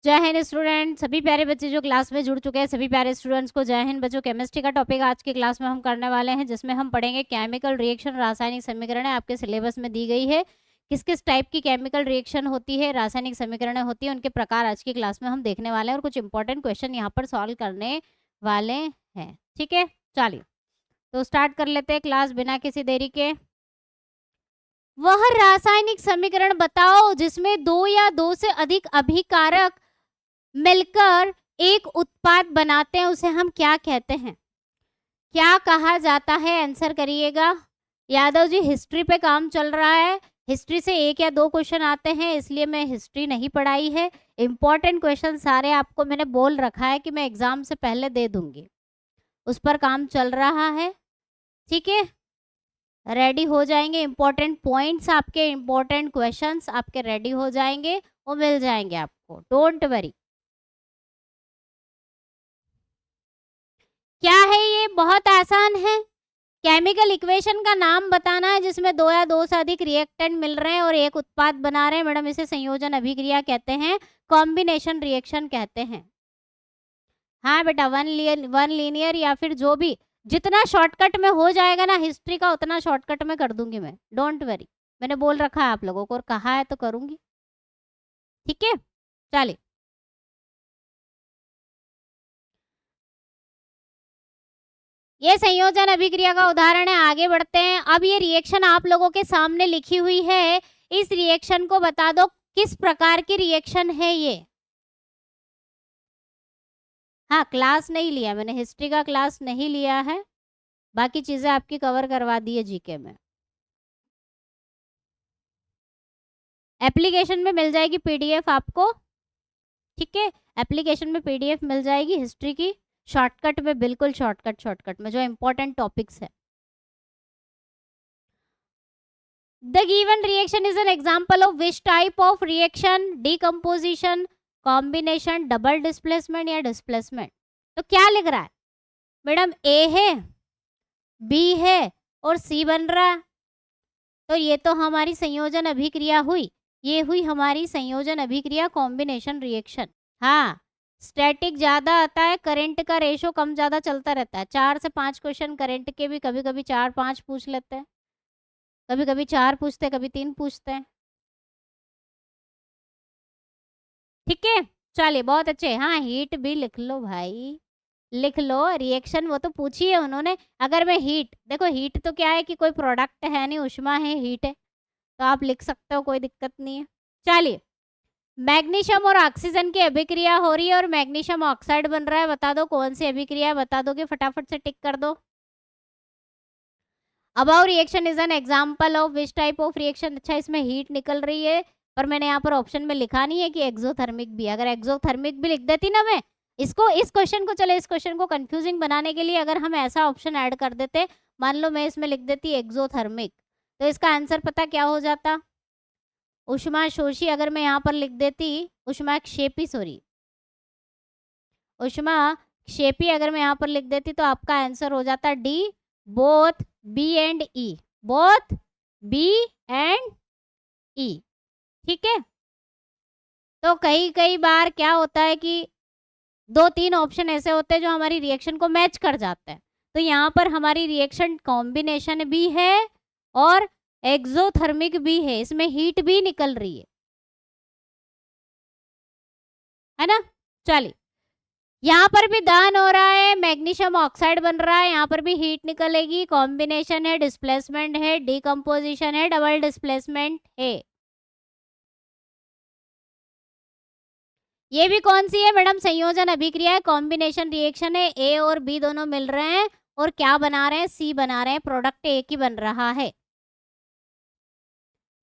जय हिंद स्टूडेंट, सभी प्यारे बच्चे जो क्लास में जुड़ चुके हैं सभी प्यारे स्टूडेंट्स को जय हिंद बच्चों। केमिस्ट्री का टॉपिक आज की क्लास में हम करने वाले हैं, जिसमें हम पढ़ेंगे केमिकल रिएक्शन। रासायनिक समीकरण आपके सिलेबस में दी गई है। किस किस टाइप की केमिकल रिएक्शन होती है, रासायनिक समीकरण होती है, उनके प्रकार आज की क्लास में हम देखने वाले हैं और कुछ इंपॉर्टेंट क्वेश्चन यहाँ पर सॉल्व करने वाले हैं। ठीक है, चलिए तो स्टार्ट कर लेते हैं क्लास बिना किसी देरी के। वह रासायनिक समीकरण बताओ जिसमें दो या दो से अधिक अभिकारक मिलकर एक उत्पाद बनाते हैं, उसे हम क्या कहते हैं, क्या कहा जाता है? आंसर करिएगा। यादव जी, हिस्ट्री पे काम चल रहा है, हिस्ट्री से एक या दो क्वेश्चन आते हैं, इसलिए मैं हिस्ट्री नहीं पढ़ाई है। इंपॉर्टेंट क्वेश्चन सारे आपको मैंने बोल रखा है कि मैं एग्जाम से पहले दे दूंगी, उस पर काम चल रहा है। ठीक है, रेडी हो जाएंगे, इंपॉर्टेंट पॉइंट्स आपके, इंपॉर्टेंट क्वेश्चंस आपके रेडी हो जाएंगे, वो मिल जाएंगे आपको, डोंट वरी। क्या है ये? बहुत आसान है। केमिकल इक्वेशन का नाम बताना है जिसमें दो या दो से अधिक रिएक्टेंट मिल रहे हैं और एक उत्पाद बना रहे हैं। मैडम इसे संयोजन अभिक्रिया कहते हैं, कॉम्बिनेशन रिएक्शन कहते हैं। हाँ बेटा, वन लीनियर या फिर जो भी, जितना शॉर्टकट में हो जाएगा ना हिस्ट्री का, उतना शॉर्टकट में कर दूंगी मैं, डोंट वरी। मैंने बोल रखा है आप लोगों को और कहा है तो करूंगी। ठीक है, चलिए ये संयोजन अभिक्रिया का उदाहरण है। आगे बढ़ते हैं। अब ये रिएक्शन आप लोगों के सामने लिखी हुई है, इस रिएक्शन को बता दो किस प्रकार की रिएक्शन है ये। हाँ, क्लास नहीं लिया मैंने, हिस्ट्री का क्लास नहीं लिया है, बाकी चीजें आपकी कवर करवा दी है जीके में। एप्लीकेशन में मिल जाएगी पीडीएफ आपको। ठीक है, एप्लीकेशन में पीडीएफ मिल जाएगी हिस्ट्री की, शॉर्टकट में, बिल्कुल शॉर्टकट में जो इंपॉर्टेंट टॉपिक्स है। The given reaction is an example of which type of reaction? Decomposition, combination, double displacement या displacement? तो क्या लिख रहा है मैडम? A है, B है और C बन रहा है, तो ये तो हमारी संयोजन अभिक्रिया हुई, ये हुई हमारी संयोजन अभिक्रिया, कॉम्बिनेशन रिएक्शन। हाँ, स्टैटिक ज्यादा आता है, करंट का रेशो कम ज्यादा चलता रहता है। 4 से 5 क्वेश्चन करंट के भी कभी कभी 4-5 पूछ लेते हैं, कभी कभी 4 पूछते हैं, कभी 3 पूछते हैं। ठीक है, चलिए बहुत अच्छे। हाँ, हीट भी लिख लो भाई, लिख लो। रिएक्शन वो तो पूछी है उन्होंने। अगर मैं हीट, देखो हीट तो क्या है कि कोई प्रोडक्ट है नहीं, उष्मा है, हीट है, तो आप लिख सकते हो, कोई दिक्कत नहीं है। चलिए, मैग्नीशियम और ऑक्सीजन की अभिक्रिया हो रही है और मैग्नीशियम ऑक्साइड बन रहा है, बता दो कौन सी अभिक्रिया है, बता दोगे? फटाफट से टिक कर दो। Above reaction is an example of which type of reaction? अच्छा, इसमें हीट निकल रही है, पर मैंने यहाँ पर ऑप्शन में लिखा नहीं है कि एक्सोथर्मिक भी। अगर एक्सोथर्मिक भी लिख देती ना मैं, इसको, इस क्वेश्चन को, चले इस क्वेश्चन को कंफ्यूजिंग बनाने के लिए अगर हम ऐसा ऑप्शन ऐड कर देते, मान लो मैं इसमें लिख देती एक्सोथर्मिक, तो इसका आंसर पता क्या हो जाता? उष्मा शोषी। अगर मैं यहाँ पर लिख देती उष्मा क्षेपी, सॉरी उष्मा क्षेपी, अगर मैं यहाँ पर लिख देती तो आपका आंसर हो जाता D, both B and E, both B and E. ठीक है, तो कई बार क्या होता है कि 2-3 ऑप्शन ऐसे होते हैं जो हमारी रिएक्शन को मैच कर जाते हैं, तो यहाँ पर हमारी रिएक्शन कॉम्बिनेशन भी है और एक्सोथर्मिक भी है, इसमें हीट भी निकल रही है ना। चलिए, यहाँ पर भी दहन हो रहा है, मैग्नीशियम ऑक्साइड बन रहा है, यहाँ पर भी हीट निकलेगी, कॉम्बिनेशन है, डिस्प्लेसमेंट है, डिकम्पोजिशन है, डबल डिस्प्लेसमेंट है। ये भी कौन सी है मैडम? संयोजन अभिक्रिया है, कॉम्बिनेशन रिएक्शन है, ए और बी दोनों मिल रहे हैं और क्या बना रहे हैं? सी बना रहे हैं, प्रोडक्ट एक ही बन रहा है,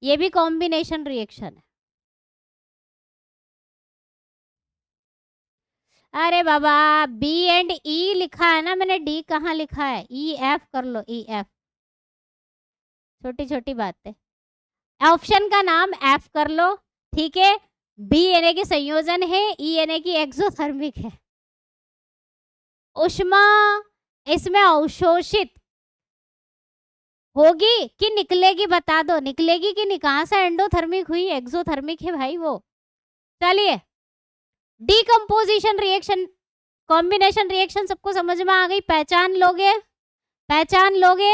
ये भी कॉम्बिनेशन रिएक्शन है। अरे बाबा, बी एंड ई लिखा है ना मैंने, डी कहाँ लिखा है? ई एफ कर लो, ई एफ, छोटी छोटी बात है। ऑप्शन का नाम एफ कर लो, ठीक है। बी यानी कि संयोजन है, ई यानी कि एक्सोथर्मिक है। उष्मा इसमें अवशोषित होगी कि निकलेगी, बता दो, निकलेगी कि नहीं? कहां से एंडोथर्मिक हुई? एक्सोथर्मिक है भाई वो। चलिए, डीकम्पोजिशन रिएक्शन, कॉम्बिनेशन रिएक्शन सबको समझ में आ गई? पहचान लोगे? पहचान लोगे?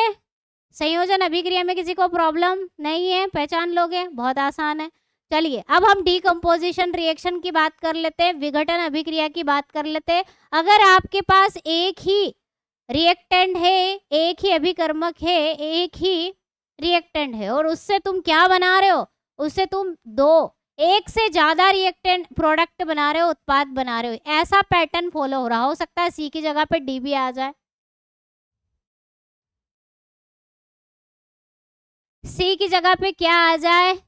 संयोजन अभिक्रिया में किसी को प्रॉब्लम नहीं है? पहचान लोगे? बहुत आसान है। चलिए अब हम डीकम्पोजिशन रिएक्शन की बात कर लेते हैं, विघटन अभिक्रिया की बात कर लेते हैं। अगर आपके पास एक ही रिएक्टेंट है, एक ही अभिकर्मक है, एक ही रिएक्टेंट है और उससे तुम क्या बना रहे हो? उससे तुम एक से ज्यादा रिएक्टेंट प्रोडक्ट बना रहे हो, उत्पाद बना रहे हो, ऐसा पैटर्न फॉलो हो रहा। हो सकता है सी की जगह पे डी भी आ जाए, सी की जगह पे क्या आ जाए?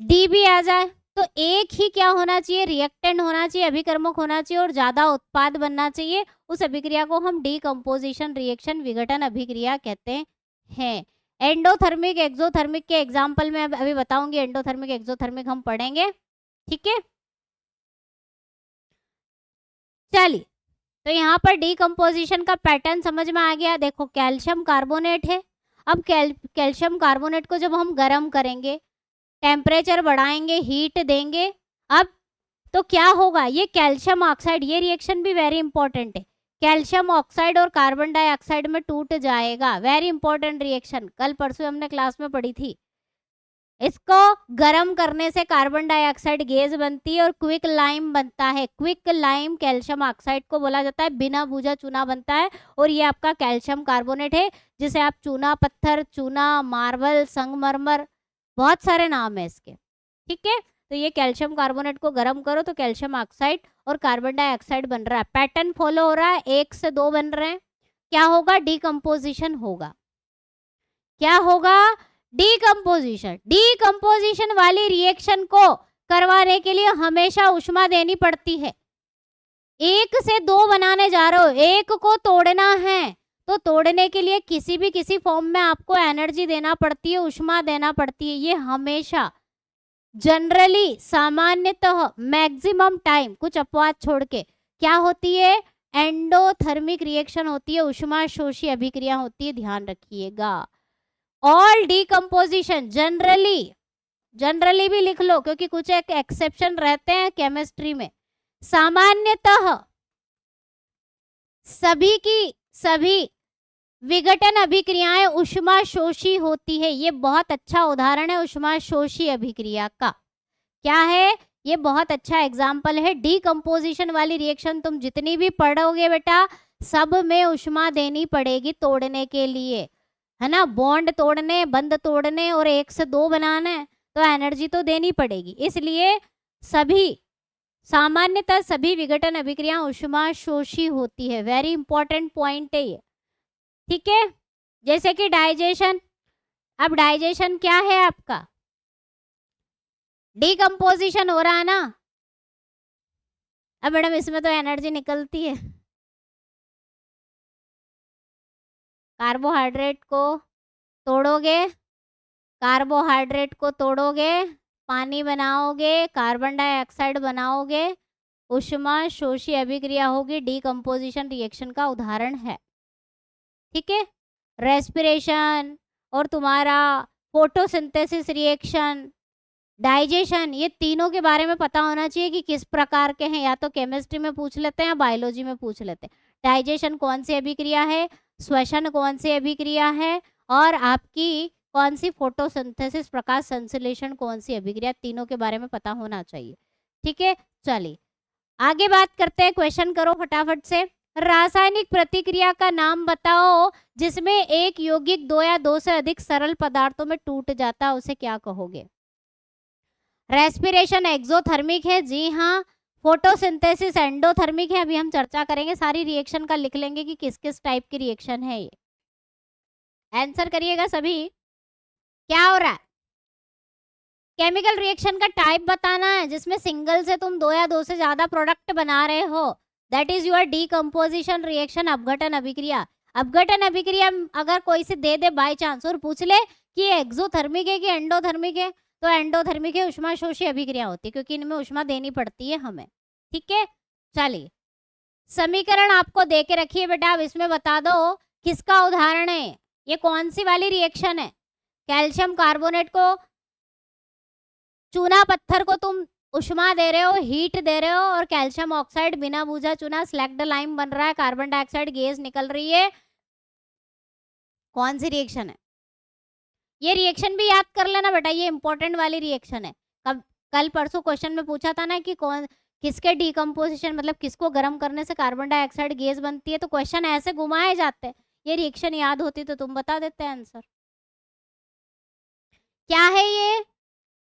डी भी आ जाए। तो एक ही क्या होना चाहिए? रिएक्टेंट होना चाहिए, अभिकर्मक होना चाहिए और ज्यादा उत्पाद बनना चाहिए। उस अभिक्रिया को हम डीकम्पोजिशन रिएक्शन, विघटन अभिक्रिया कहते हैं। एंडोथर्मिक एक्सोथर्मिक के एग्जाम्पल में अभी बताऊंगी, एंडोथर्मिक एक्सोथर्मिक हम पढ़ेंगे, ठीक है। चलिए तो यहाँ पर डीकम्पोजिशन का पैटर्न समझ में आ गया। देखो कैल्शियम कार्बोनेट है, अब कैल्शियम कार्बोनेट को जब हम गर्म करेंगे, टेम्परेचर बढ़ाएंगे, हीट देंगे, अब तो क्या होगा? ये कैल्शियम ऑक्साइड, ये रिएक्शन भी वेरी इंपॉर्टेंट है, कैल्शियम ऑक्साइड और कार्बन डाइऑक्साइड में टूट जाएगा। वेरी इंपॉर्टेंट रिएक्शन, कल परसों हमने क्लास में पढ़ी थी। इसको गर्म करने से कार्बन डाइऑक्साइड गैस बनती है और क्विक लाइम बनता है। क्विक लाइम कैल्शियम ऑक्साइड को बोला जाता है, बिना बूझा चूना बनता है और ये आपका कैल्शियम कार्बोनेट है, जिसे आप चूना पत्थर, चूना मार्बल, संगमरमर, बहुत सारे नाम है इसके, ठीक है। तो ये कैल्शियम कार्बोनेट को गर्म करो तो कैल्शियम ऑक्साइड और कार्बन डाइऑक्साइड बन रहा है। पैटर्न फॉलो हो रहा है, 1 से 2 बन रहे हैं। क्या होगा? डीकम्पोजिशन होगा। क्या होगा? डीकम्पोजिशन। डीकम्पोजिशन वाली रिएक्शन को करवाने के लिए हमेशा ऊष्मा देनी पड़ती है। 1 से 2 बनाने जा रहे हो, एक को तोड़ना है तो तोड़ने के लिए किसी फॉर्म में आपको एनर्जी देना पड़ती है, ऊष्मा देना पड़ती है। ये हमेशा, जनरली, सामान्यतः, मैक्सिमम टाइम, कुछ अपवाद छोड़ के क्या होती है? एंडोथर्मिक रिएक्शन होती है, ऊष्मा शोषी अभिक्रिया होती है, ध्यान रखिएगा। ऑल डीकम्पोजिशन, जनरली भी लिख लो क्योंकि कुछ एक एक्सेप्शन रहते हैं केमिस्ट्री में। सामान्यतः सभी विघटन अभिक्रियाएं ऊष्मा शोषी होती है। ये बहुत अच्छा उदाहरण है ऊष्मा शोषी अभिक्रिया का। क्या है? ये बहुत अच्छा एग्जाम्पल है। डीकम्पोजिशन वाली रिएक्शन तुम जितनी भी पढ़ोगे बेटा, सब में ऊष्मा देनी पड़ेगी तोड़ने के लिए, है ना। बॉन्ड तोड़ने, बंध तोड़ने और 1 से 2 बनाने, तो एनर्जी तो देनी पड़ेगी। इसलिए सामान्यतः सभी विघटन अभिक्रिया ऊष्मा शोषी होती है। वेरी इंपॉर्टेंट पॉइंट है ये, ठीक है। जैसे कि डाइजेशन, अब डाइजेशन क्या है आपका? डीकम्पोजिशन हो रहा है ना। अब मैडम इसमें तो एनर्जी निकलती है। कार्बोहाइड्रेट को तोड़ोगे, पानी बनाओगे, कार्बन डाइऑक्साइड बनाओगे, ऊष्मा शोषी अभिक्रिया होगी। डीकम्पोजिशन रिएक्शन का उदाहरण है, ठीक है। रेस्पिरेशन और तुम्हारा फोटोसिंथेसिस रिएक्शन, डाइजेशन, ये तीनों के बारे में पता होना चाहिए कि किस प्रकार के हैं। या तो केमिस्ट्री में पूछ लेते हैं या बायोलॉजी में पूछ लेते हैं। डाइजेशन कौन सी अभिक्रिया है, श्वसन कौन सी अभिक्रिया है, और आपकी कौन सी फोटोसिंथेसिस, प्रकाश संश्लेषण कौन सी अभिक्रिया, तीनों के बारे में पता होना चाहिए, ठीक है। चलिए आगे बात करते हैं। क्वेश्चन करो फटाफट से। रासायनिक प्रतिक्रिया का नाम बताओ जिसमें एक यौगिक 2 या 2 से अधिक सरल पदार्थों में टूट जाता है, उसे क्या कहोगे? रेस्पिरेशन एक्सोथर्मिक है, जी हाँ। फोटोसिंथेसिस एंडोथर्मिक है, अभी हम चर्चा करेंगे। सारी रिएक्शन का लिख लेंगे कि किस किस टाइप की रिएक्शन है ये। आंसर करिएगा सभी। क्या हो रहा है? केमिकल रिएक्शन का टाइप बताना है जिसमें सिंगल से तुम 2 या 2 से ज्यादा प्रोडक्ट बना रहे हो, that is your decomposition reaction, अपघटन अभिक्रिया। अपघटन अभिक्रिया अगर कोई से दे दे बाय चांस और पूछ ले कि ये एक्सोथर्मिक है कि एंडोथर्मिक है, तो एंडोथर्मिक है, ऊष्मा शोषी अभिक्रिया होती है क्योंकि इनमें ऊष्मा देनी पड़ती है हमें, ठीक है। चलिए समीकरण आपको दे के रखिए बेटा, अब इसमें बता दो किसका उदाहरण है, ये कौन सी वाली रिएक्शन है। कैल्शियम कार्बोनेट को, चूना पत्थर को तुम ऊष्मा दे रहे हो, हीट दे रहे हो और कैल्शियम ऑक्साइड बिना बूझा चुना स्लैग्ड लाइम बन रहा है, कार्बन डाइऑक्साइड गैस निकल रही है। कौन सी रिएक्शन है ये? रिएक्शन भी याद कर लेना बेटा, ये इंपॉर्टेंट वाली रिएक्शन है। कब कल परसों क्वेश्चन में पूछा था ना कि कौन किसके डिकम्पोजिशन मतलब किसको गर्म करने से कार्बन डाइऑक्साइड गैस बनती है, तो क्वेश्चन ऐसे घुमाए जाते हैं। ये रिएक्शन याद होती तो तुम बता देते आंसर। क्या है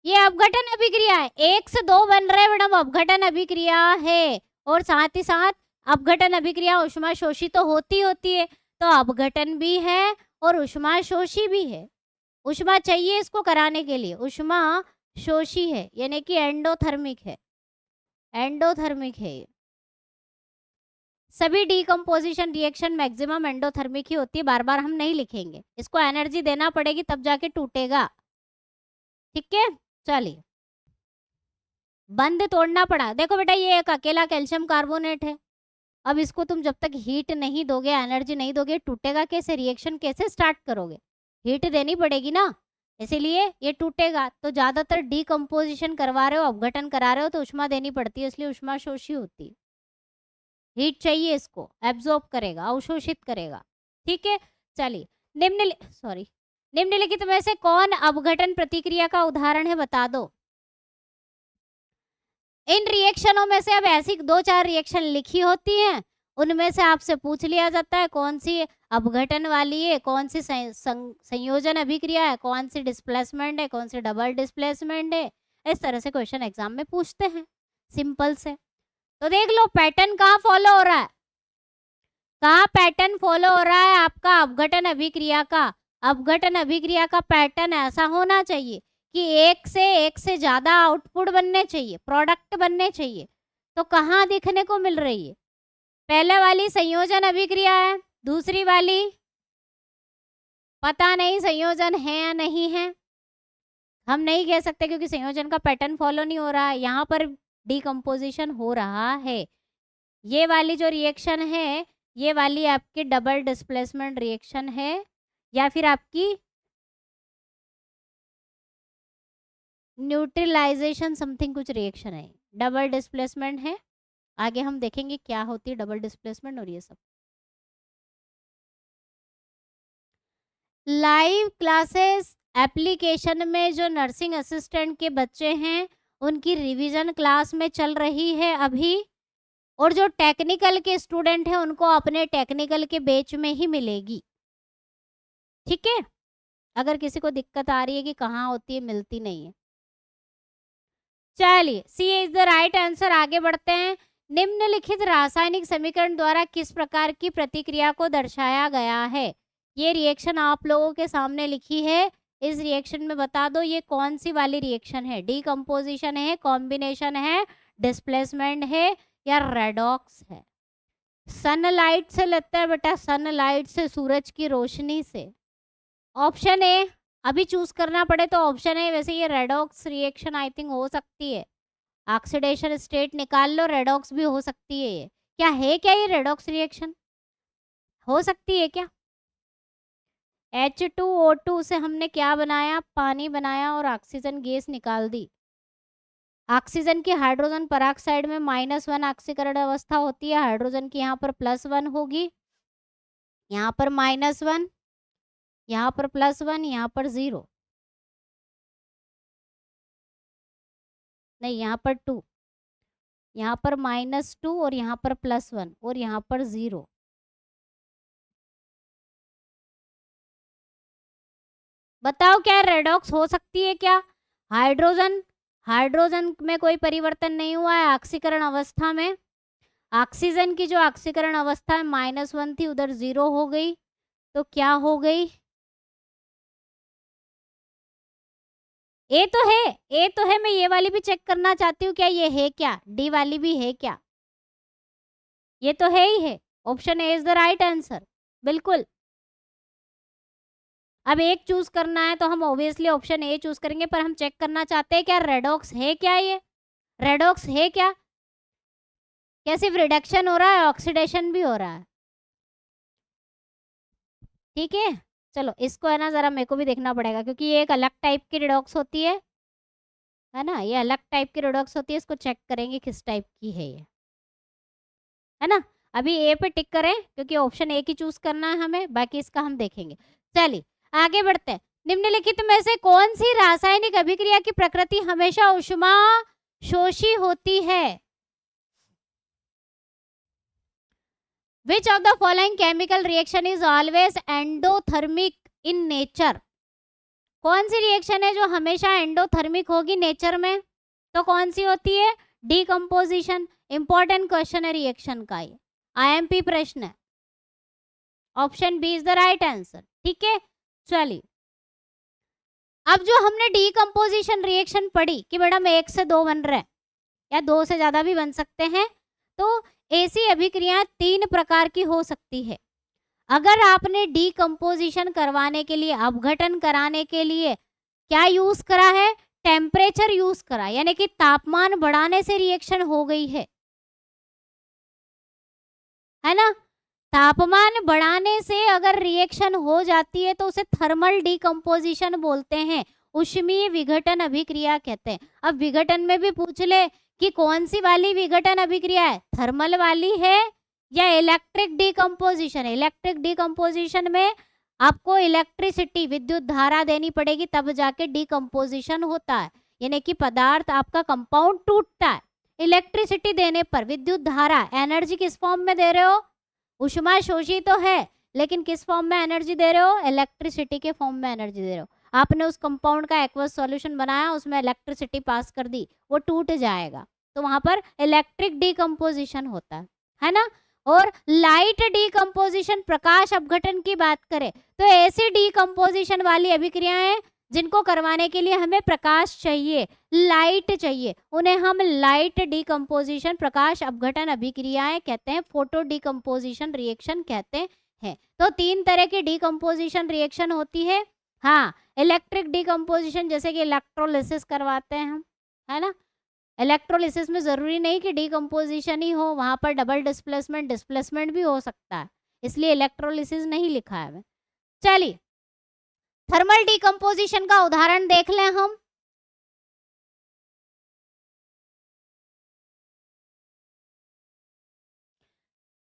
ये अपघटन अभिक्रिया है। 1 से 2 बन रहे मैडम, अपघटन अभिक्रिया है। और साथ ही साथ अपघटन अभिक्रिया ऊष्मा शोषी तो होती है, तो अपघटन भी है और ऊष्मा शोषी भी है। ऊष्मा चाहिए इसको कराने के लिए, ऊष्मा शोषी है यानी कि एंडोथर्मिक है, एंडोथर्मिक है ये। सभी डिकम्पोजिशन रिएक्शन मैक्सिमम एंडोथर्मिक ही होती है, बार बार हम नहीं लिखेंगे, इसको एनर्जी देना पड़ेगी तब जाके टूटेगा। ठीक है, चलिए बंद तोड़ना पड़ा। देखो बेटा ये एक अकेला कैल्शियम कार्बोनेट है, अब इसको तुम जब तक हीट नहीं दोगे, एनर्जी नहीं दोगे, टूटेगा कैसे? रिएक्शन कैसे स्टार्ट करोगे? हीट देनी पड़ेगी ना, इसीलिए ये टूटेगा। तो ज्यादातर डिकम्पोजिशन करवा रहे हो, अपघटन करा रहे हो तो ऊष्मा देनी पड़ती है, इसलिए ऊष्मा शोषी होती है। हीट चाहिए, इसको एब्जॉर्ब करेगा, अवशोषित करेगा। ठीक है, चलिए निम्नलिखित में से कौन अपघटन प्रतिक्रिया का उदाहरण है, बता दो। इन रिएक्शनों में से अब ऐसी 2-4 रिएक्शन लिखी होती हैं, उनमें से आपसे पूछ लिया जाता है कौन सी अपघटन वाली है, कौन सी संयोजन अभिक्रिया है, कौन सी डिस्प्लेसमेंट है, कौन सी डबल डिस्प्लेसमेंट है। इस तरह से क्वेश्चन एग्जाम में पूछते हैं, सिंपल से। तो देख लो पैटर्न कहाँ फॉलो हो रहा है, कहाँ पैटर्न फॉलो हो रहा है आपका अपघटन अभिक्रिया का। अपघटन अभिक्रिया का पैटर्न ऐसा होना चाहिए कि एक से ज्यादा आउटपुट बनने चाहिए, प्रोडक्ट बनने चाहिए। तो कहाँ दिखने को मिल रही है? पहले वाली संयोजन अभिक्रिया है, दूसरी वाली पता नहीं संयोजन है या नहीं है, हम नहीं कह सकते क्योंकि संयोजन का पैटर्न फॉलो नहीं हो रहा है। यहाँ पर डिकम्पोजिशन हो रहा है। ये वाली जो रिएक्शन है, ये वाली आपकी डबल डिस्प्लेसमेंट रिएक्शन है या फिर आपकी न्यूट्रलाइजेशन समथिंग कुछ रिएक्शन है, डबल डिस्प्लेसमेंट है। आगे हम देखेंगे क्या होती है डबल डिस्प्लेसमेंट और ये सब। लाइव क्लासेस एप्लीकेशन में जो नर्सिंग असिस्टेंट के बच्चे हैं उनकी रिवीजन क्लास में चल रही है अभी, और जो टेक्निकल के स्टूडेंट हैं उनको अपने टेक्निकल के बैच में ही मिलेगी। ठीक है, अगर किसी को दिक्कत आ रही है कि कहाँ होती है, मिलती नहीं है। चलिए सी इज द राइट आंसर, आगे बढ़ते हैं। निम्नलिखित रासायनिक समीकरण द्वारा किस प्रकार की प्रतिक्रिया को दर्शाया गया है? ये रिएक्शन आप लोगों के सामने लिखी है, इस रिएक्शन में बता दो ये कौन सी वाली रिएक्शन है, डीकम्पोजिशन है, कॉम्बिनेशन है, डिस्प्लेसमेंट है या रेडॉक्स है? सनलाइट से लेते हैं बेटा, सनलाइट से, सूरज की रोशनी से। ऑप्शन ए अभी चूज करना पड़े तो ऑप्शन ए, वैसे ये रेडॉक्स रिएक्शन आई थिंक हो सकती है, ऑक्सीडेशन स्टेट निकाल लो, रेडॉक्स भी हो सकती है। ये क्या है, क्या ये रेडॉक्स रिएक्शन हो सकती है क्या? H2O2 से हमने क्या बनाया, पानी बनाया और ऑक्सीजन गैस निकाल दी। ऑक्सीजन की हाइड्रोजन पराक्साइड में -1 ऑक्सीकरण अवस्था होती है, हाइड्रोजन की यहाँ पर +1 होगी, यहाँ पर -1, यहाँ पर +1, यहाँ पर 0, नहीं यहाँ पर 2, यहाँ पर -2 और यहाँ पर +1 और यहाँ पर 0। बताओ क्या रेडॉक्स हो सकती है क्या? हाइड्रोजन हाइड्रोजन में कोई परिवर्तन नहीं हुआ है ऑक्सीकरण अवस्था में, ऑक्सीजन की जो ऑक्सीकरण अवस्था है -1 थी उधर 0 हो गई, तो क्या हो गई? ए तो है, ए तो है, मैं ये वाली भी चेक करना चाहती हूँ क्या ये है क्या, डी वाली भी है क्या? ये तो है ही है, option A is the right answer, बिल्कुल। अब एक चूज करना है तो हम ऑब्वियसली ऑप्शन ए चूज करेंगे, पर हम चेक करना चाहते हैं क्या रेडॉक्स है क्या, ये रेडॉक्स है क्या? क्या सिर्फ रिडक्शन हो रहा है, ऑक्सीडेशन भी हो रहा है? ठीक है, चलो इसको है ना जरा मेरे को भी देखना पड़ेगा क्योंकि ये एक अलग टाइप की रिडॉक्स होती है, है ना, ये अलग टाइप की रेडॉक्स होती है, इसको चेक करेंगे किस टाइप की है ये, है ना। अभी ए पे टिक करें क्योंकि ऑप्शन ए की चूज करना है हमें, बाकी इसका हम देखेंगे। चलिए आगे बढ़ते हैं। निम्नलिखित में से कौन सी रासायनिक अभिक्रिया की प्रकृति हमेशा ऊष्मा शोषी होती है? Which of the following chemical reaction is always endothermic in nature? कौन सी रिएक्शन है जो हमेशा एंडोथर्मिक होगी नेचर में? तो कौन सी होती है? डीकंपोजिशन। इंपॉर्टेंट क्वेश्चन है रिएक्शन का, ये आईएमपी प्रश्न है। Option B is the right answer. ठीक है, चलिए अब जो हमने डीकंपोजिशन रिएक्शन पढ़ी कि मैडम 1 से 2 बन रहे हैं या 2 से ज्यादा भी बन सकते हैं, तो ऐसी अभिक्रिया 3 प्रकार की हो सकती है। अगर आपने डीकंपोजिशन करवाने के लिए, अपघटन कराने के लिए क्या यूज करा है? टेम्परेचर यूज करा, यानी कि तापमान बढ़ाने से रिएक्शन हो गई है ना। तापमान बढ़ाने से अगर रिएक्शन हो जाती है तो उसे थर्मल डीकंपोजिशन बोलते हैं, ऊष्मीय विघटन अभिक्रिया कहते हैं। अब विघटन में भी पूछ ले कि कौन सी वाली विघटन अभिक्रिया है, थर्मल वाली है या इलेक्ट्रिक डीकंपोजिशन? इलेक्ट्रिक डीकंपोजिशन में आपको इलेक्ट्रिसिटी, विद्युत धारा देनी पड़ेगी तब जाके डीकंपोजिशन होता है, यानी कि पदार्थ आपका कंपाउंड टूटता है। इलेक्ट्रिसिटी देने पर, विद्युत धारा, एनर्जी किस फॉर्म में दे रहे हो? ऊष्मा शोषी तो है लेकिन किस फॉर्म में एनर्जी दे रहे हो? इलेक्ट्रिसिटी के फॉर्म में एनर्जी दे रहे हो। आपने उस कंपाउंड का एक्वस सॉल्यूशन बनाया, उसमें इलेक्ट्रिसिटी पास कर दी, वो टूट जाएगा, तो वहां पर इलेक्ट्रिक डीकंपोजिशन होता है ना। और लाइट डीकंपोजिशन, प्रकाश अपघटन की बात करें तो ऐसी डीकंपोजिशन वाली अभिक्रियाएं जिनको करवाने के लिए हमें प्रकाश चाहिए, लाइट चाहिए, उन्हें हम लाइट डीकंपोजिशन, प्रकाश अपघटन अभिक्रियाएं कहते हैं, फोटो डीकंपोजिशन रिएक्शन कहते हैं। तो 3 तरह की डीकंपोजिशन रिएक्शन होती है। हाँ, इलेक्ट्रिक डीकंपोजिशन जैसे कि इलेक्ट्रोलिसिस करवाते हैं हम, है ना। इलेक्ट्रोलिसिस में जरूरी नहीं कि डीकंपोजिशन ही हो, वहां पर डबल डिस्प्लेसमेंट भी हो सकता है, इसलिए इलेक्ट्रोलिसिस नहीं लिखा है। चलिए थर्मल डीकंपोजिशन का उदाहरण देख लें हम।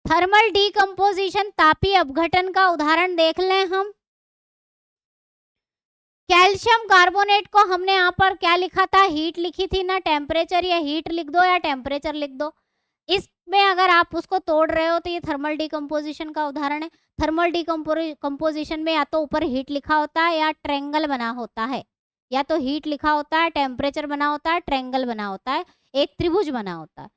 थर्मल डीकंपोजिशन, तापीय अपघटन का उदाहरण देख लें हम। कैल्शियम कार्बोनेट को हमने यहाँ पर क्या लिखा था? हीट लिखी थी ना, टेम्परेचर या हीट लिख दो या टेम्परेचर लिख दो। इसमें अगर आप उसको तोड़ रहे हो तो ये थर्मल डीकंपोजिशन का उदाहरण है। थर्मल डीकंपोजिशन में या तो ऊपर हीट लिखा होता है या ट्रायंगल बना होता है, या तो हीट लिखा होता है, टेम्परेचर बना होता है, ट्रायंगल बना होता है, एक त्रिभुज बना होता है।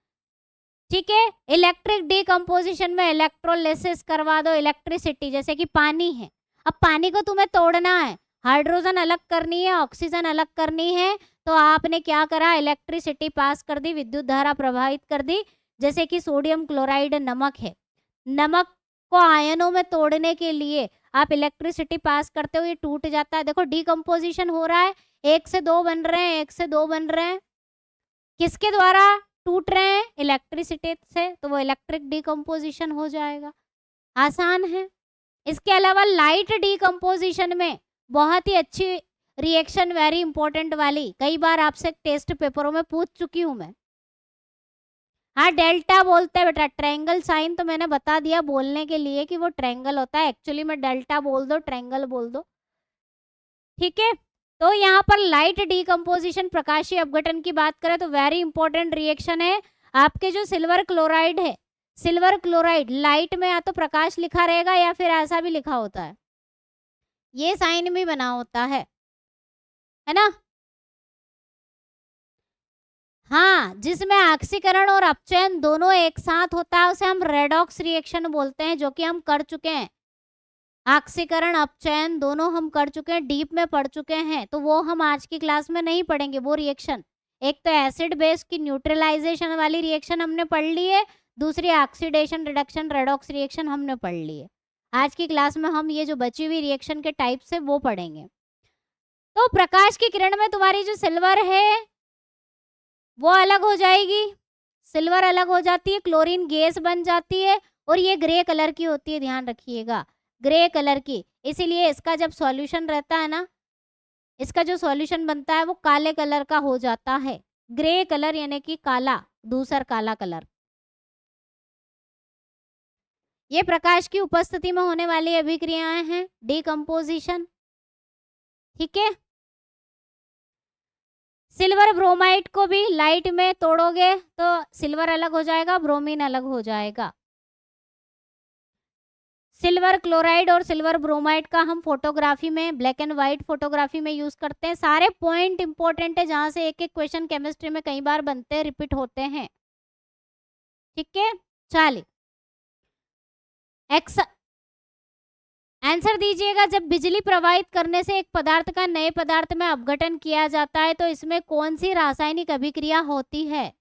ठीक है, इलेक्ट्रिक डीकंपोजिशन में इलेक्ट्रोलिसिस करवा दो, इलेक्ट्रिसिटी, जैसे कि पानी है, अब पानी को तुम्हें तोड़ना है, हाइड्रोजन अलग करनी है, ऑक्सीजन अलग करनी है, तो आपने क्या करा? इलेक्ट्रिसिटी पास कर दी, विद्युत धारा प्रभावित कर दी। जैसे कि सोडियम क्लोराइड नमक है, नमक को आयनों में तोड़ने के लिए आप इलेक्ट्रिसिटी पास करते हो, ये टूट जाता है। देखो डीकंपोजिशन हो रहा है, 1 से 2 बन रहे हैं, 1 से 2 बन रहे हैं, किसके द्वारा टूट रहे हैं? इलेक्ट्रिसिटी से, तो वो इलेक्ट्रिक डीकंपोजिशन हो जाएगा। आसान है। इसके अलावा लाइट डीकंपोजिशन में बहुत ही अच्छी रिएक्शन, वेरी इंपॉर्टेंट वाली, कई बार आपसे टेस्ट पेपरों में पूछ चुकी हूं मैं। हाँ, डेल्टा बोलते हैं बेटा, ट्रायंगल साइन तो मैंने बता दिया बोलने के लिए कि वो ट्रायंगल होता है, एक्चुअली में डेल्टा बोल दो, ट्रायंगल बोल दो। ठीक है, तो यहाँ पर लाइट डीकंपोजिशन, प्रकाशीय अपघटन की बात करें तो वेरी इंपॉर्टेंट रिएक्शन है। आपके जो सिल्वर क्लोराइड है, सिल्वर क्लोराइड लाइट में या तो प्रकाश लिखा रहेगा या फिर ऐसा भी लिखा होता है, ये साइन भी बना होता है ना। हाँ, जिसमें ऑक्सीकरण और अपचयन दोनों एक साथ होता है उसे हम रेडॉक्स रिएक्शन बोलते हैं, जो कि हम कर चुके हैं। ऑक्सीकरण अपचयन दोनों हम कर चुके हैं, डीप में पढ़ चुके हैं, तो वो हम आज की क्लास में नहीं पढ़ेंगे वो रिएक्शन। एक तो एसिड बेस की न्यूट्रलाइजेशन वाली रिएक्शन हमने पढ़ ली है, दूसरी ऑक्सीडेशन रिडक्शन रेडॉक्स रिएक्शन हमने पढ़ ली है। आज की क्लास में हम ये जो बची हुई रिएक्शन के टाइप्स है वो पढ़ेंगे। तो प्रकाश की किरण में तुम्हारी जो सिल्वर है वो अलग हो जाएगी, सिल्वर अलग हो जाती है, क्लोरीन गैस बन जाती है, और ये ग्रे कलर की होती है, ध्यान रखिएगा, ग्रे कलर की। इसीलिए इसका जब सॉल्यूशन रहता है ना, इसका जो सॉल्यूशन बनता है वो काले कलर का हो जाता है, ग्रे कलर यानी कि काला, धूसर काला कलर। ये प्रकाश की उपस्थिति में होने वाली अभिक्रियाएं हैं, डीकंपोजिशन। ठीक है, सिल्वर ब्रोमाइड को भी लाइट में तोड़ोगे तो सिल्वर अलग हो जाएगा, ब्रोमीन अलग हो जाएगा। सिल्वर क्लोराइड और सिल्वर ब्रोमाइड का हम फोटोग्राफी में, ब्लैक एंड व्हाइट फोटोग्राफी में यूज करते हैं। सारे पॉइंट इंपॉर्टेंट है, जहां से एक एक क्वेश्चन केमिस्ट्री में कई बार बनते हैं, रिपीट होते हैं। ठीक है, चलिए आंसर दीजिएगा। जब बिजली प्रवाहित करने से एक पदार्थ का नए पदार्थ में अपघटन किया जाता है तो इसमें कौन सी रासायनिक अभिक्रिया होती है?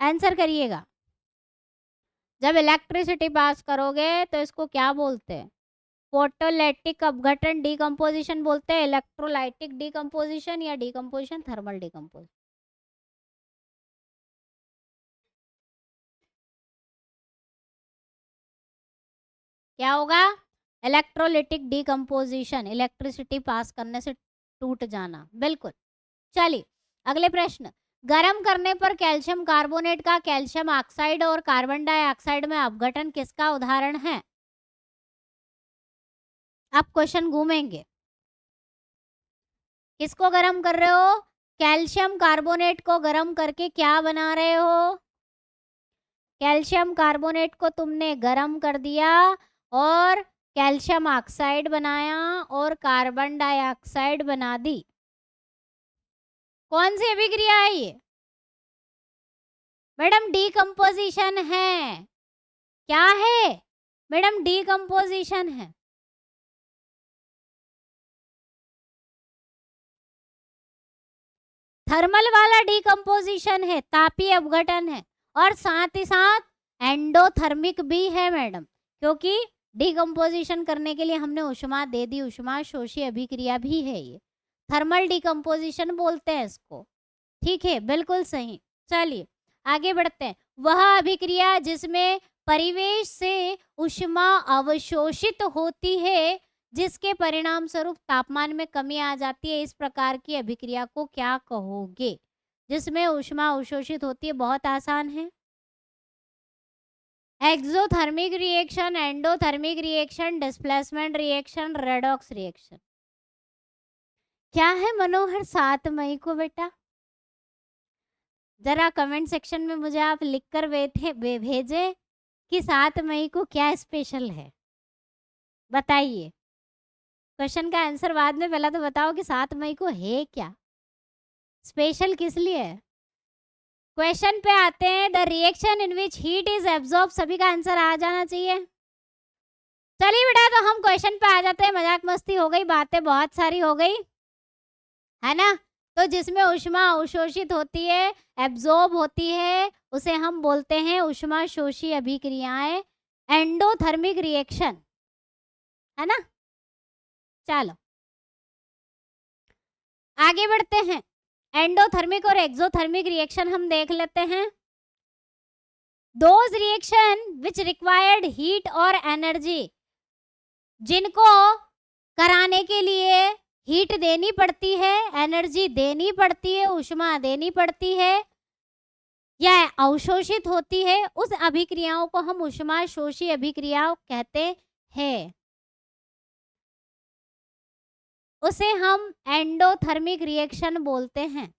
आंसर करिएगा। जब इलेक्ट्रिसिटी पास करोगे तो इसको क्या बोलते हैं? फोटोलैटिक अपघटन डीकंपोजिशन बोलते हैं, इलेक्ट्रोलाइटिक डीकंपोजिशन या डीकंपोजिशन थर्मल डीकंपोजिशन। क्या होगा? इलेक्ट्रोलिटिक डीकंपोजिशन, इलेक्ट्रिसिटी पास करने से टूट जाना, बिल्कुल। चलिए अगले प्रश्न। गर्म करने पर कैल्शियम कार्बोनेट का कैल्शियम ऑक्साइड और कार्बन डाइऑक्साइड में अपघटन किसका उदाहरण है? आप क्वेश्चन घूमेंगे। किसको गर्म कर रहे हो? कैल्शियम कार्बोनेट को गर्म करके क्या बना रहे हो? कैल्शियम कार्बोनेट को तुमने गर्म कर दिया और कैल्शियम ऑक्साइड बनाया और कार्बन डाइऑक्साइड बना दी। कौन सी अभिक्रिया है ये? मैडम डीकंपोजिशन है। क्या है मैडम? डीकंपोजिशन है। थर्मल वाला डीकंपोजिशन है, तापीय अपघटन है, और साथ ही साथ एंडोथर्मिक भी है मैडम, क्योंकि डीकंपोजिशन करने के लिए हमने ऊष्मा दे दी, ऊष्मा शोषी अभिक्रिया भी है ये, थर्मल डीकंपोजिशन बोलते हैं इसको। ठीक है, बिल्कुल सही। चलिए आगे बढ़ते हैं। वह अभिक्रिया जिसमें परिवेश से ऊष्मा अवशोषित होती है, जिसके परिणाम स्वरूप तापमान में कमी आ जाती है, इस प्रकार की अभिक्रिया को क्या कहोगे? जिसमें ऊष्मा अवशोषित होती है, बहुत आसान है। Exothermic reaction, endothermic reaction, displacement reaction, redox reaction. क्या है मनोहर 7 मई को बेटा? जरा कमेंट सेक्शन में मुझे आप लिखकर भेजें कि 7 मई को क्या स्पेशल है, बताइए। क्वेश्चन का आंसर बाद में, पहला तो बताओ कि 7 मई को है क्या स्पेशल, किस लिए? क्वेश्चन पे आते हैं। The reaction in which heat is absorb, सभी का आंसर आ जाना चाहिए। चलिए बेटा, तो हम क्वेश्चन पे आ जाते हैं। मजाक मस्ती हो गई, बातें बहुत सारी हो गई है ना। तो जिसमें ऊष्मा अवशोषित होती है, एब्जॉर्ब होती है, उसे हम बोलते हैं ऊष्मा शोषी अभिक्रियाएं, एंडोथर्मिक रिएक्शन, है ना। चलो आगे बढ़ते हैं। एंडोथर्मिक और एक्सोथर्मिक रिएक्शन हम देख लेते हैं। Those reaction which required heat और एनर्जी, जिनको कराने के लिए हीट देनी पड़ती है, एनर्जी देनी पड़ती है, ऊष्मा देनी पड़ती है, या अवशोषित होती है, उस अभिक्रियाओं को हम ऊष्मा शोषी अभिक्रिया कहते हैं। उसे हम एंडोथर्मिक रिएक्शन बोलते हैं।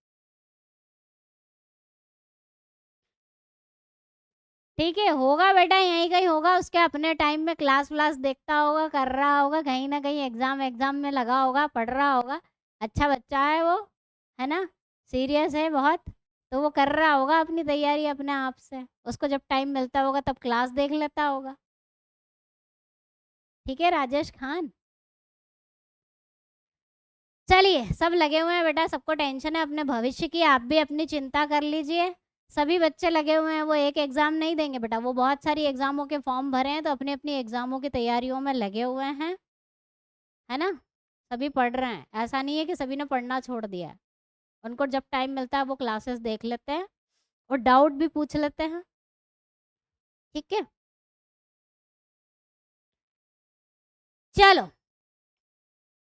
ठीक है, होगा बेटा, यहीं कहीं होगा, उसके अपने टाइम में क्लास व्लास देखता होगा, कर रहा होगा, कहीं ना कहीं एग्जाम में लगा होगा, पढ़ रहा होगा। अच्छा बच्चा है वो, है ना, सीरियस है बहुत, तो वो कर रहा होगा अपनी तैयारी अपने आप से। उसको जब टाइम मिलता होगा तब क्लास देख लेता होगा। ठीक है राजेश खान। चलिए, सब लगे हुए हैं बेटा, सबको टेंशन है अपने भविष्य की, आप भी अपनी चिंता कर लीजिए। सभी बच्चे लगे हुए हैं, वो एक एग्जाम नहीं देंगे बेटा, वो बहुत सारी एग्जामों के फॉर्म भरे हैं, तो अपनी अपनी एग्जामों की तैयारियों में लगे हुए हैं, है ना। सभी पढ़ रहे हैं, ऐसा नहीं है कि सभी ने पढ़ना छोड़ दिया है। उनको जब टाइम मिलता है वो क्लासेस देख लेते हैं और डाउट भी पूछ लेते हैं। ठीक है, चलो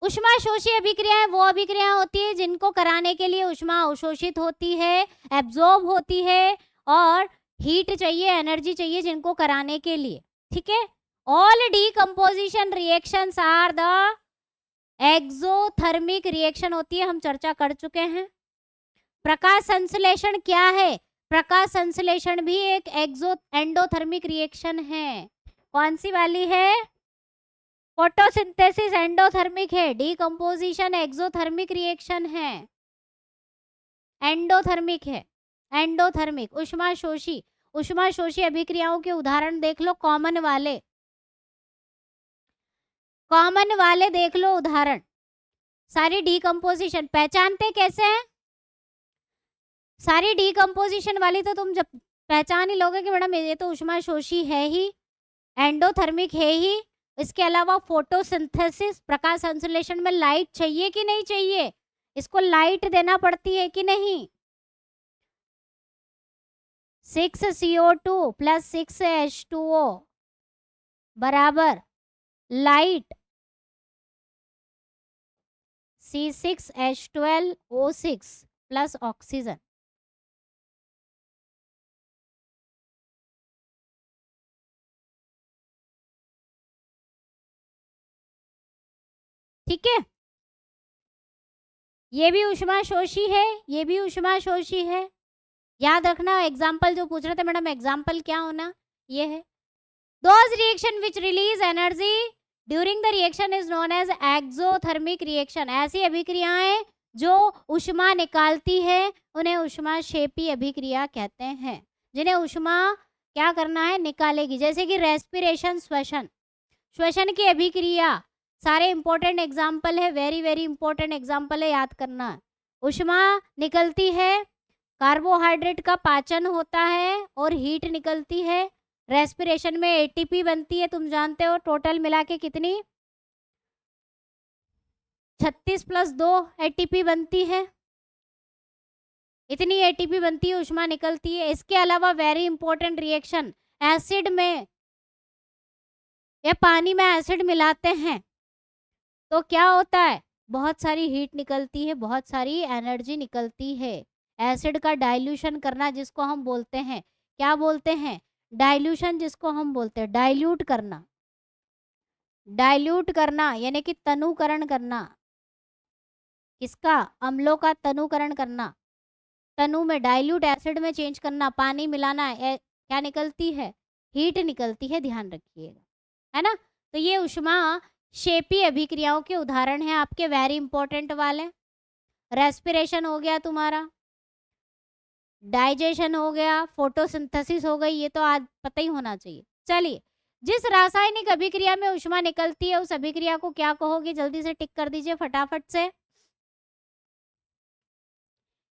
ऊष्माशोषी अभिक्रियाएं वो अभिक्रियाएं होती है जिनको कराने के लिए ऊष्मा अवशोषित होती है, एब्जॉर्ब होती है और हीट चाहिए, एनर्जी चाहिए जिनको कराने के लिए, ठीक है। All decomposition reactions are the exothermic reaction होती है, हम चर्चा कर चुके हैं। प्रकाश संश्लेषण क्या है? प्रकाश संश्लेषण भी एक एंडोथर्मिक रिएक्शन है। कौन सी वाली है? फोटोसिंथेसिस एंडोथर्मिक है, डीकम्पोजिशन एक्सोथर्मिक रिएक्शन है, एंडोथर्मिक है, एंडोथर्मिक। ऊष्माशोषी अभिक्रियाओं के उदाहरण देख लो, कॉमन वाले देख लो उदाहरण। सारी डीकम्पोजिशन पहचानते कैसे हैं? सारी डीकम्पोजिशन वाली तो तुम जब पहचान ही लोगे कि मैडम ये तो ऊष्माशोषी है ही, एंडोथर्मिक है ही। इसके अलावा फोटोसिंथेसिस, प्रकाश संश्लेषण में लाइट चाहिए कि नहीं चाहिए? इसको लाइट देना पड़ती है कि नहीं? 6CO2 प्लस 6H2O बराबर लाइट C6H12O6 प्लस ऑक्सीजन। ठीक है, ये भी ऊष्माशोषी है, ये भी ऊष्माशोषी है। याद रखना एग्जाम्पल जो पूछ रहे थे मैडम, एग्जाम्पल क्या होना, ये है those reaction which release energy during the reaction is known as exothermic reaction. ऐसी अभिक्रियाएं जो ऊष्मा निकालती है उन्हें ऊष्माक्षेपी अभिक्रिया कहते हैं, जिन्हें ऊष्मा क्या करना है, निकालेगी। जैसे कि रेस्पिरेशन, श्वसन की अभिक्रिया, सारे इंपॉर्टेंट एग्जाम्पल है, वेरी वेरी इंपॉर्टेंट एग्जाम्पल है, याद करना। ऊष्मा निकलती है, कार्बोहाइड्रेट का पाचन होता है और हीट निकलती है। रेस्पिरेशन में एटीपी बनती है, तुम जानते हो टोटल मिला के कितनी, 36 + 2 एटीपी बनती है। इतनी एटीपी बनती है, ऊष्मा निकलती है। इसके अलावा वेरी इंपॉर्टेंट रिएक्शन, एसिड में या पानी में एसिड मिलाते हैं तो क्या होता है, बहुत सारी हीट निकलती है, बहुत सारी एनर्जी निकलती है। एसिड का डाइल्यूशन करना जिसको हम बोलते हैं, क्या बोलते हैं, डाइल्यूशन, जिसको हम बोलते हैं डाइल्यूट करना, डाइल्यूट करना यानी कि तनुकरण करना। किसका? अम्लों का तनुकरण करना, तनु में डाइल्यूट एसिड में चेंज करना, पानी मिलाना, क्या निकलती है, हीट निकलती है, ध्यान रखिएगा, है ना। तो ये ऊष्मा क्षेपी अभिक्रियाओं के उदाहरण हैं आपके, वेरी इंपॉर्टेंट वाले। रेस्पिरेशन हो गया तुम्हारा, डाइजेशन हो गया, फोटोसिंथेसिस हो गई, ये तो आज पता ही होना चाहिए। चलिए, जिस रासायनिक अभिक्रिया में ऊष्मा निकलती है उस अभिक्रिया को क्या कहोगे, जल्दी से टिक कर दीजिए फटाफट से।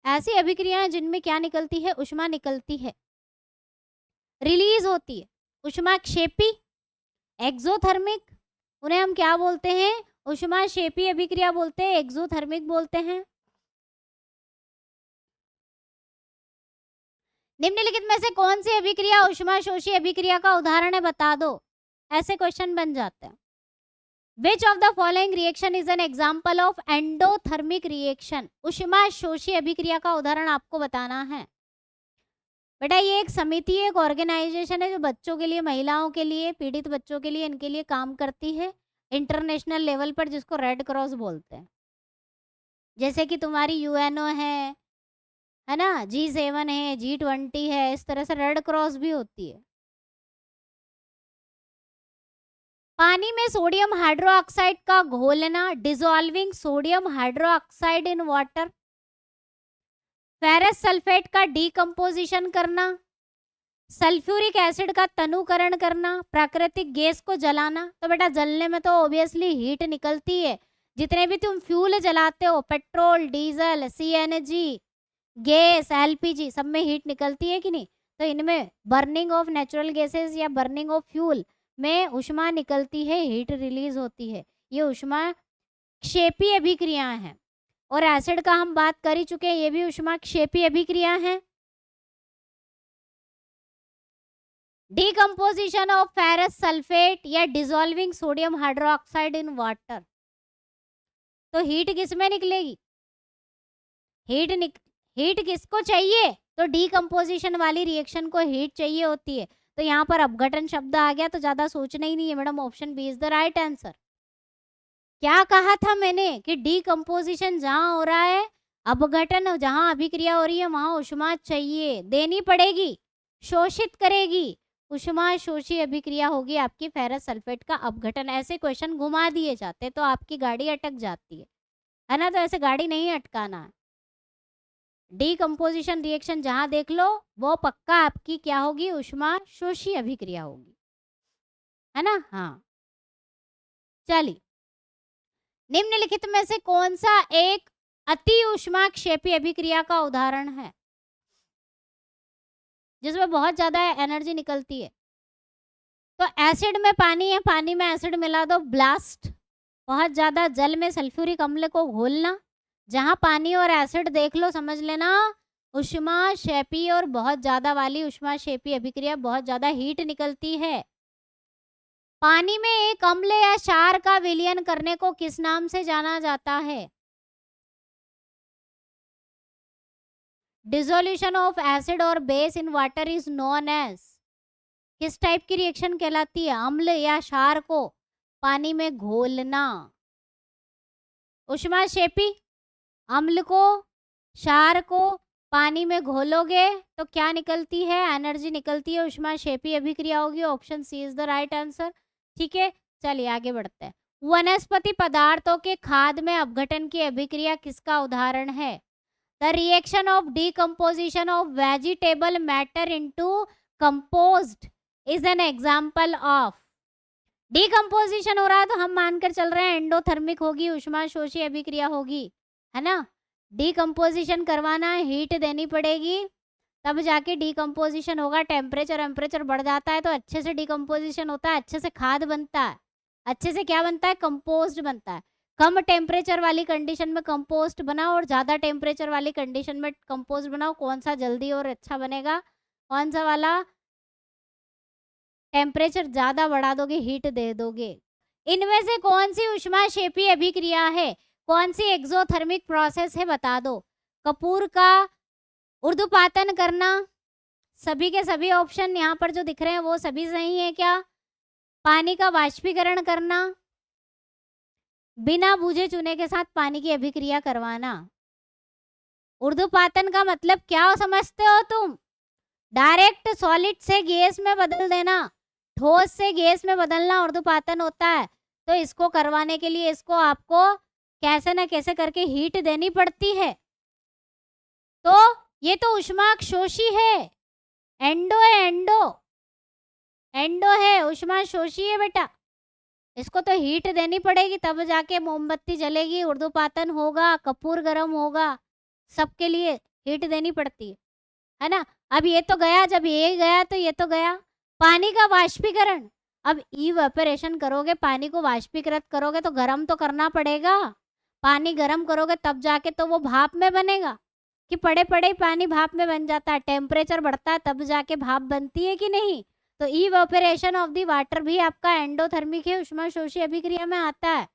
ऐसी अभिक्रियाएं जिनमें क्या निकलती है, ऊष्मा निकलती है, रिलीज होती है, ऊष्माक्षेपी, एक्सोथर्मिक, उन्हें हम क्या बोलते हैं, ऊष्माक्षेपी अभिक्रिया बोलते हैं, एक्सोथर्मिक बोलते हैं। निम्नलिखित में से कौन सी अभिक्रिया ऊष्माशोषी अभिक्रिया का उदाहरण है, बता दो, ऐसे क्वेश्चन बन जाते हैं। Which of the following reaction is an example of endothermic reaction? ऊष्माशोषी अभिक्रिया का उदाहरण आपको बताना है। बेटा ये एक समिति, एक ऑर्गेनाइजेशन है जो बच्चों के लिए, महिलाओं के लिए, पीड़ित बच्चों के लिए, इनके लिए काम करती है इंटरनेशनल लेवल पर, जिसको रेड क्रॉस बोलते हैं। जैसे कि तुम्हारी यूएनओ है ना, G7 है, G20 है, इस तरह से रेड क्रॉस भी होती है। पानी में सोडियम हाइड्रोक्साइड का घोलना, dissolving sodium hydroxide in water. Ferrous sulphate का डीकंपोजिशन करना, सल्फ्यूरिक एसिड का तनुकरण करना, प्राकृतिक गैस को जलाना। तो बेटा जलने में तो ऑब्वियसली हीट निकलती है, जितने भी तुम फ्यूल जलाते हो, petrol, diesel, CNG, gas, LPG, सब में हीट निकलती है कि नहीं। तो इनमें बर्निंग ऑफ नेचुरल गैसेस या बर्निंग ऑफ फ्यूल में ऊष्मा निकलती है, हीट रिलीज होती है। ये ऊष्मा क्षेपी अभिक्रिया है। और एसिड का हम बात कर ही चुके हैं, ये भी ऊष्मा क्षेपी अभिक्रिया है। डीकंपोजिशन ऑफ फेरस सल्फेट या dissolving sodium hydroxide in water. तो हीट किस में निकलेगी? हीट किसको चाहिए? तो डीकम्पोजिशन वाली रिएक्शन को हीट चाहिए होती है। तो यहाँ पर अपघटन शब्द आ गया, तो ज्यादा सोचना ही नहीं है madam, option B is the right answer. क्या कहा था मैंने कि डीकम्पोजिशन जहां हो रहा है, अपघटन जहां अभिक्रिया हो रही है, वहां ऊष्मा चाहिए, देनी पड़ेगी, शोषित करेगी, ऊष्मा शोषी अभिक्रिया होगी आपकी फेरस सल्फेट का अपघटन। ऐसे क्वेश्चन घुमा दिए जाते तो आपकी गाड़ी अटक जाती है ना? तो ऐसे गाड़ी नहीं अटकाना है। डीकम्पोजिशन रिएक्शन जहां देख लो वो पक्का आपकी क्या होगी? ऊष्मा शोषी अभिक्रिया होगी, है ना? हाँ, चलिए, निम्नलिखित में से कौन सा एक अति ऊष्माक्षेपी अभिक्रिया का उदाहरण है जिसमें बहुत ज्यादा एनर्जी निकलती है? तो एसिड में पानी है, पानी में एसिड मिला दो, ब्लास्ट। बहुत ज्यादा जल में सल्फ्यूरिक अम्ल को घोलना, जहां पानी और एसिड देख लो समझ लेना ऊष्माक्षेपी और बहुत ज्यादा वाली ऊष्माक्षेपी अभिक्रिया, बहुत ज्यादा हीट निकलती है। पानी में एक अम्ल या क्षार का विलयन करने को किस नाम से जाना जाता है? डिसोल्यूशन ऑफ एसिड और base in water is known as, किस टाइप की रिएक्शन कहलाती है? अम्ल या क्षार को पानी में घोलना। ऊष्माक्षेपी, अम्ल को, क्षार को पानी में घोलोगे तो क्या निकलती है? एनर्जी निकलती है, ऊष्माक्षेपी अभिक्रिया होगी। Option C is the right answer. ठीक है, चलिए आगे बढ़ते हैं। वनस्पति पदार्थों के खाद में अपघटन की अभिक्रिया किसका उदाहरण है? The reaction of decomposition of vegetable matter into compost is an example of. Decomposition हो रहा है तो हम मानकर चल रहे हैं एंडोथर्मिक होगी, ऊष्मा शोषी अभिक्रिया होगी, है ना? डीकम्पोजिशन करवाना है, हीट देनी पड़ेगी, तब जाके डीकम्पोजिशन होगा। टेम्परेचर बढ़ जाता है तो अच्छे से डीकम्पोजिशन होता है, अच्छे से खाद बनता है, अच्छे से क्या बनता है? कंपोस्ट बनता है। कम टेम्परेचर वाली कंडीशन में कंपोस्ट बनाओ और ज़्यादा टेम्परेचर वाली कंडीशन में कंपोस्ट बनाओ, कौन सा जल्दी और अच्छा बनेगा? कौन सा वाला? टेम्परेचर ज़्यादा बढ़ा दोगे, हीट दे दोगे। इनमें से कौन सी ऊष्माक्षेपी अभिक्रिया है? कौन सी एक्सोथर्मिक प्रोसेस है? बता दो। कपूर का ऊर्ध्वपातन करना, सभी के सभी ऑप्शन यहाँ पर जो दिख रहे हैं वो सभी सही है क्या? पानी का वाष्पीकरण करना, बिना बूझे चूने के साथ पानी की अभिक्रिया करवाना। ऊर्ध्वपातन का मतलब क्या समझते हो तुम? डायरेक्ट सॉलिड से गैस में बदल देना, ठोस से गैस में बदलना ऊर्ध्वपातन होता है। तो इसको करवाने के लिए इसको आपको कैसे ना कैसे करके हीट देनी पड़ती है। तो ये तो ऊष्माक्षोषी है, एंडो है, एंडो है, ऊष्माक्षोषी है बेटा। इसको तो हीट देनी पड़ेगी तब जाके मोमबत्ती जलेगी, ऊर्ध्वपातन होगा, कपूर गर्म होगा, सबके लिए हीट देनी पड़ती है ना? अब ये तो गया, जब ये गया तो ये तो गया। पानी का वाष्पीकरण, अब इवेपोरेशन करोगे, पानी को वाष्पीकृत करोगे तो गर्म तो करना पड़ेगा। पानी गर्म करोगे तब जाके तो वो भाप में बनेगा, कि पड़े पड़े पानी भाप में बन जाता है। टेम्परेचर बढ़ता है तब जाके भाप बनती है कि नहीं? तो इवेपोरेशन ऑफ द वाटर भी आपका एंडोथर्मिक है, ऊष्माशोषी अभिक्रिया में आता है।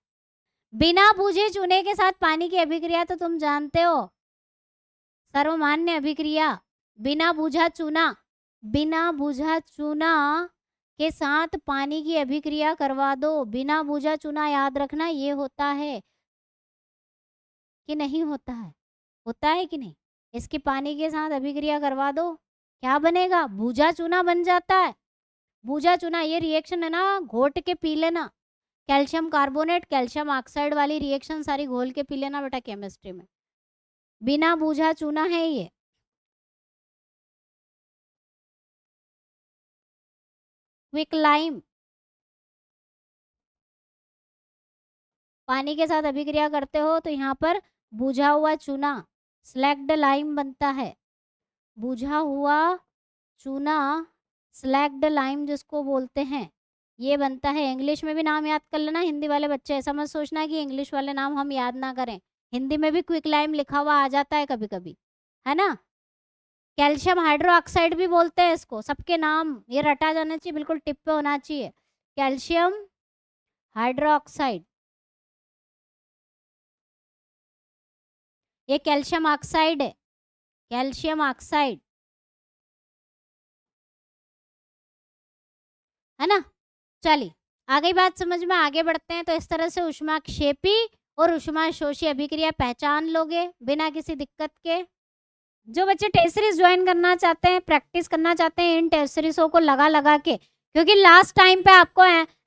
बिना बूझे चूने के साथ पानी की अभिक्रिया तो तुम जानते हो, सर्वमान्य अभिक्रिया। बिना बूझा चूना, बिना बूझा चूना के साथ पानी की अभिक्रिया करवा दो। बिना बूझा चूना याद रखना ये होता है कि नहीं होता है? होता है कि नहीं? इसकी पानी के साथ अभिक्रिया करवा दो, क्या बनेगा? बूझा चूना बन जाता है। बूझा चूना, ये रिएक्शन है ना, घोट के पी लेना। कैल्शियम कार्बोनेट, कैल्शियम ऑक्साइड वाली रिएक्शन सारी घोल के पी लेना बेटा केमिस्ट्री में। बिना बूझा चूना है ये। क्विकलाइम, पानी के साथ अभिक्रिया करते हो तो यहाँ पर बूझा हुआ चूना, स्लैग्ड लाइम बनता है। बूझा हुआ चूना, स्लैग्ड लाइम जिसको बोलते हैं, ये बनता है। इंग्लिश में भी नाम याद कर लेना हिंदी वाले बच्चे, ऐसा मत सोचना कि इंग्लिश वाले नाम हम याद ना करें। हिंदी में भी क्विकलाइम लिखा हुआ आ जाता है कभी कभी, है ना? कैल्शियम हाइड्रोक्साइड भी बोलते हैं इसको। सबके नाम ये रटा जाना चाहिए, बिल्कुल टिप पे होना चाहिए। कैल्शियम हाइड्रोक्साइड, ये कैल्शियम ऑक्साइड है, कैल्शियम ऑक्साइड, है ना। चलिए आगे बात समझ में, आगे बढ़ते हैं। तो इस तरह से ऊष्माक्षेपी और ऊष्माशोषी अभिक्रिया पहचान लोगे बिना किसी दिक्कत के। जो बच्चे टेस्ट सीरीज ज्वाइन करना चाहते हैं, प्रैक्टिस करना चाहते हैं इन टेस्ट सीरीजों को लगा लगा के, क्योंकि लास्ट टाइम पे आपको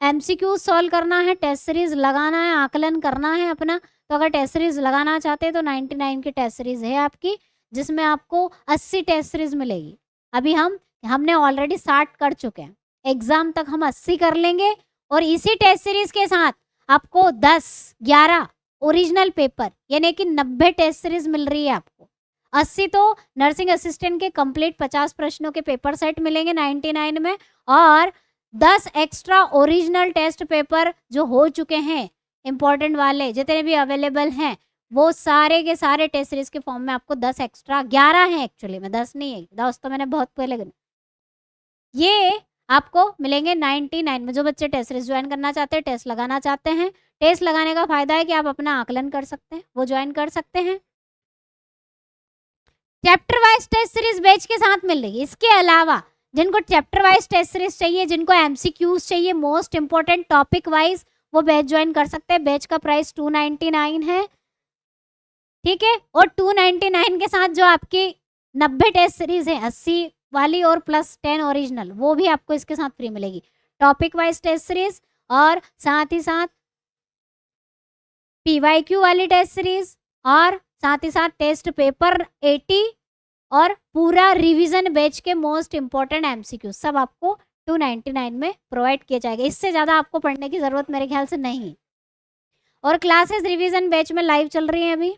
एमसीक्यू सॉल्व करना है, टेस्ट सीरीज लगाना है, आकलन करना है अपना। तो अगर टेस्ट सीरीज लगाना चाहते हैं तो 99 की टेस्ट सीरीज है आपकी, जिसमें आपको 80 टेस्ट सीरीज मिलेगी। अभी हमने ऑलरेडी 60 कर चुके हैं, एग्जाम तक हम 80 कर लेंगे। और इसी टेस्ट सीरीज के साथ आपको 10-11 ओरिजिनल पेपर यानी कि 90 टेस्ट सीरीज मिल रही है आपको। 80 तो नर्सिंग असिस्टेंट के कंप्लीट 50 प्रश्नों के पेपर सेट मिलेंगे 99 में, और 10 एक्स्ट्रा ओरिजिनल टेस्ट पेपर जो हो चुके हैं इंपॉर्टेंट वाले जितने भी अवेलेबल हैं, वो सारे के सारे टेस्ट सीरीज के फॉर्म में आपको 10 एक्स्ट्रा, 11 हैं एक्चुअली में, 10 नहीं है, 10 तो मैंने बहुत पहले ये आपको मिलेंगे 99 में। जो बच्चे टेस्ट सीरीज ज्वाइन करना चाहते हैं, टेस्ट लगाना चाहते हैं, टेस्ट लगाने का फायदा है कि आप अपना आकलन कर सकते हैं, वो ज्वाइन कर सकते हैं। Chapter wise test series batch के साथ मिल रही है। इसके अलावा जिनको चैप्टर वाइज टेस्ट सीरीज चाहिए, जिनको एमसीक्यूज चाहिए मोस्ट इंपोर्टेंट टॉपिक वाइज, वो बैच ज्वाइन कर सकते हैं। बैच का प्राइस 299 है, ठीक है। और 299 के साथ जो आपकी 90 टेस्ट सीरीज है 80 वाली और प्लस 10 ओरिजिनल, वो भी आपको इसके साथ फ्री मिलेगी। टॉपिक वाइज टेस्ट सीरीज और साथ ही साथ पीवाईक्यू वाली टेस्ट सीरीज और साथ ही साथ टेस्ट पेपर 80 और पूरा रिवीजन बैच के मोस्ट इंपॉर्टेंट एमसीक्यू सब आपको 299 में प्रोवाइड किया जाएगा। इससे ज़्यादा आपको पढ़ने की ज़रूरत मेरे ख्याल से नहीं। और क्लासेस रिवीजन बैच में लाइव चल रही हैं अभी,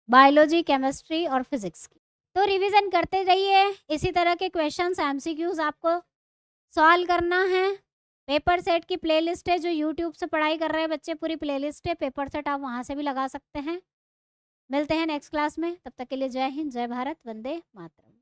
बायोलॉजी, केमिस्ट्री और फिजिक्स की। तो रिवीजन करते रहिए, इसी तरह के क्वेश्चंस एमसीक्यूज आपको सॉल्व करना है। पेपर सेट की प्लेलिस्ट है, जो यूट्यूब से पढ़ाई कर रहे हैं बच्चे, पूरी प्लेलिस्ट है, पेपर सेट आप वहाँ से भी लगा सकते हैं। मिलते हैं नेक्स्ट क्लास में, तब तक के लिए जय हिंद, जय भारत, वंदे मातरम।